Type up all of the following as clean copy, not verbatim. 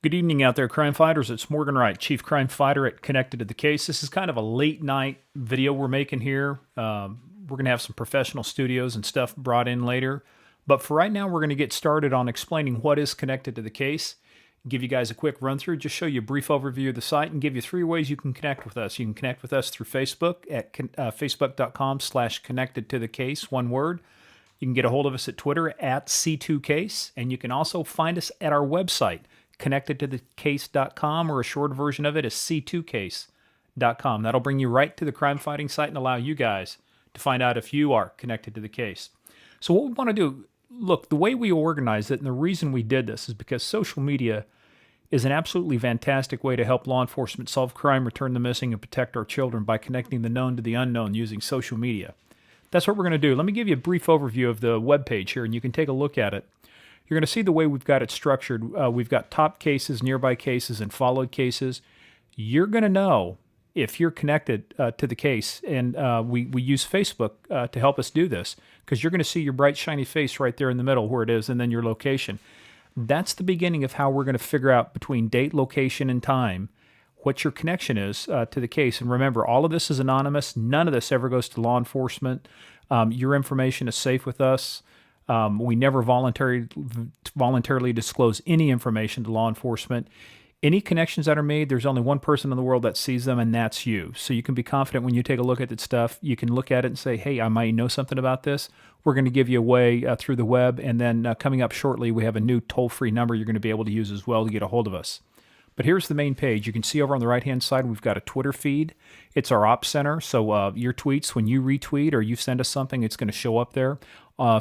Good evening out there, crime fighters. It's Morgan Wright, Chief Crime Fighter at Connected to the Case. This is kind of a late night video we're making here. We're going to have some professional studios and stuff brought in later. But for right now, we're going to get started on explaining what is Connected to the Case. Give you guys a quick run through, just show you a brief overview of the site and give you 3 ways you can connect with us. You can connect with us through Facebook at facebook.com/connected to the case, one word. You can get a hold of us at Twitter at C2Case, and you can also find us at our website, connectedtothecase.com, or a short version of it is c2case.com. That'll bring you right to the crime fighting site and allow you guys to find out if you are connected to the case. So what we want to do, look, the way we organize it and the reason we did this is because social media is an absolutely fantastic way to help law enforcement solve crime, return the missing, and protect our children by connecting the known to the unknown using social media. That's what we're going to do. Let me give you a brief overview of the webpage here, and you can take a look at it. You're going to see the way we've got it structured. We've got top cases, nearby cases, and followed cases. You're going to know if you're connected to the case, and we use Facebook to help us do this, because you're going to see your bright, shiny face right there in the middle where it is, and then your location. That's the beginning of how we're going to figure out between date, location, and time what your connection is to the case. And remember, all of this is anonymous. None of this ever goes to law enforcement. Your information is safe with us. We never voluntarily disclose any information to law enforcement. Any connections that are made, there's only one person in the world that sees them, and that's you. So you can be confident when you take a look at that stuff. You can look at it and say, hey, I might know something about this. We're going to give you a way through the web. And then coming up shortly, we have a new toll-free number you're going to be able to use as well to get a hold of us. But here's the main page. You can see over on the right-hand side, we've got a Twitter feed. It's our ops center. So your tweets, when you retweet or you send us something, it's going to show up there.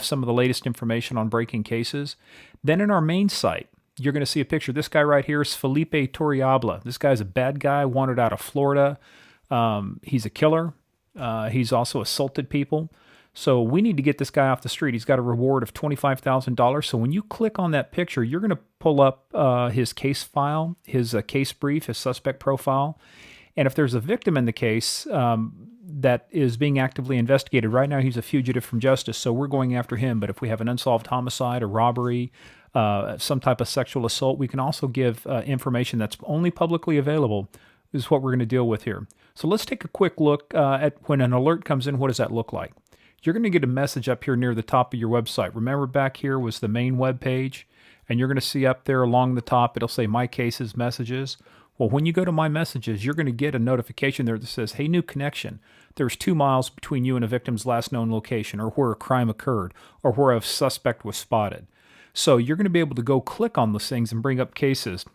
Some of the latest information on breaking cases. Then in our main site, you're going to see a picture. This guy right here is Felipe Torrealba. This guy's a bad guy, wanted out of Florida. He's a killer. He's also assaulted people. So we need to get this guy off the street. He's got a reward of $25,000. So when you click on that picture, you're going to pull up his case file, his case brief, his suspect profile. And if there's a victim in the case that is being actively investigated, right now he's a fugitive from justice, so we're going after him. But if we have an unsolved homicide, a robbery, some type of sexual assault, we can also give information that's only publicly available. This is what we're going to deal with here. So let's take a quick look at when an alert comes in. What does that look like? You're going to get a message up here near the top of your website. Remember, back here was the main web page, and you're going to see up there along the top, it'll say My Cases, Messages. Well, when you go to My Messages, you're going to get a notification there that says, hey, new connection. There's 2 miles between you and a victim's last known location, or where a crime occurred, or where a suspect was spotted. So you're going to be able to go click on those things and bring up cases.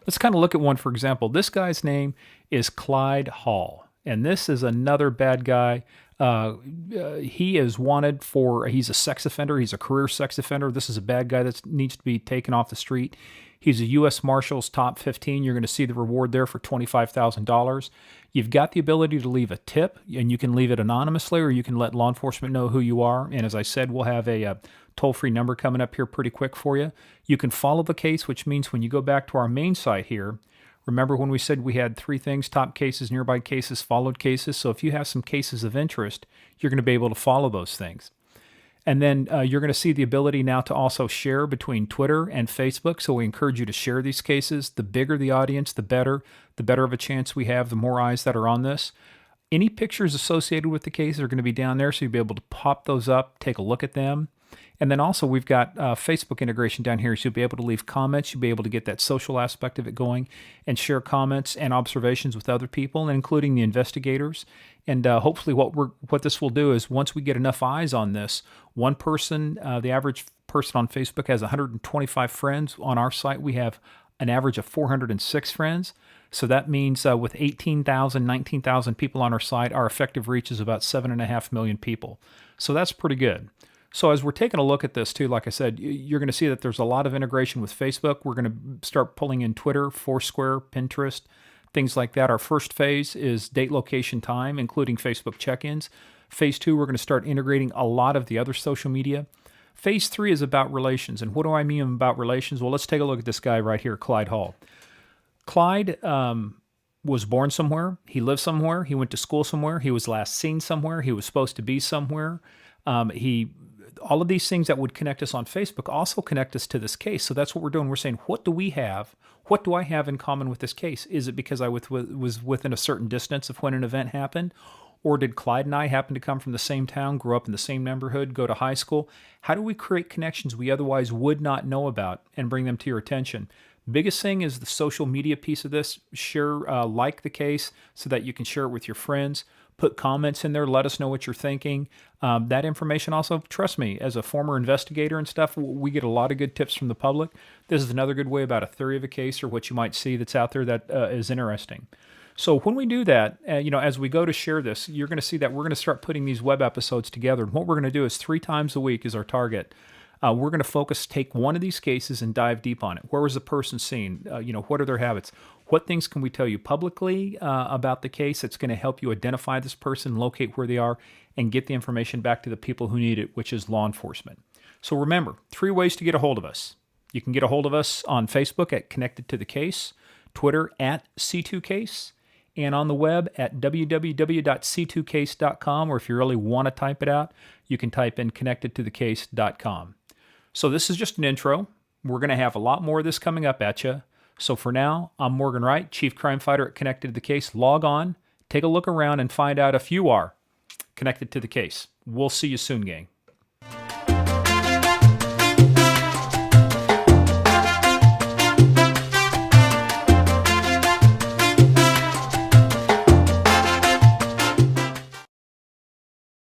Let's kind of look at one, for example. This guy's name is Clyde Hall, and this is another bad guy. He is wanted for, he's a sex offender. He's a career sex offender. This is a bad guy that needs to be taken off the street. He's a U.S. Marshals top 15. You're going to see the reward there for $25,000. You've got the ability to leave a tip, and you can leave it anonymously, or you can let law enforcement know who you are. And as I said, we'll have a toll-free number coming up here pretty quick for you. You can follow the case, which means when you go back to our main site here, remember when we said we had 3 things: top cases, nearby cases, followed cases. So if you have some cases of interest, you're going to be able to follow those things. And then you're going to see the ability now to also share between Twitter and Facebook. So we encourage you to share these cases. The bigger the audience, the better of a chance we have, the more eyes that are on this. Any pictures associated with the case are going to be down there, so you'll be able to pop those up, take a look at them. And then also we've got Facebook integration down here, so you'll be able to leave comments. You'll be able to get that social aspect of it going and share comments and observations with other people, including the investigators. And hopefully what this will do is, once we get enough eyes on this, one person, the average person on Facebook has 125 friends. On our site, we have an average of 406 friends. So that means with 18,000, 19,000 people on our site, our effective reach is about 7.5 million people. So that's pretty good. So as we're taking a look at this too, like I said, you're going to see that there's a lot of integration with Facebook. We're going to start pulling in Twitter, Foursquare, Pinterest, things like that. Our first phase is date, location, time, including Facebook check-ins. Phase 2, we're going to start integrating a lot of the other social media. Phase 3 is about relations. And what do I mean about relations? Well, let's take a look at this guy right here, Clyde Hall. Clyde was born somewhere. He lived somewhere. He went to school somewhere. He was last seen somewhere. He was supposed to be somewhere. all of these things that would connect us on Facebook also connect us to this case. So that's what we're doing. We're saying, what do we have? What do I have in common with this case? Is it because I was within a certain distance of when an event happened? Or did Clyde and I happen to come from the same town, grow up in the same neighborhood, go to high school? How do we create connections we otherwise would not know about and bring them to your attention? Biggest thing is the social media piece of this. Share, like the case so that you can share it with your friends. Put comments in there. Let us know what you're thinking. That information also, trust me, as a former investigator and stuff, we get a lot of good tips from the public. This is another good way about a theory of a case or what you might see that's out there that is interesting. So when we do that, as we go to share this, you're going to see that we're going to start putting these web episodes together. And what we're going to do is 3 times a week is our target. We're going to take one of these cases and dive deep on it. Where was the person seen? What are their habits? What things can we tell you publicly about the case that's going to help you identify this person, locate where they are, and get the information back to the people who need it, which is law enforcement. So remember, 3 ways to get a hold of us. You can get a hold of us on Facebook at Connected to the Case, Twitter at C2Case, and on the web at www.c2case.com, or if you really want to type it out, you can type in connectedtothecase.com. So this is just an intro. We're going to have a lot more of this coming up at you. So for now, I'm Morgan Wright, Chief Crime Fighter at Connected to the Case. Log on, take a look around, and find out if you are connected to the case. We'll see you soon, gang.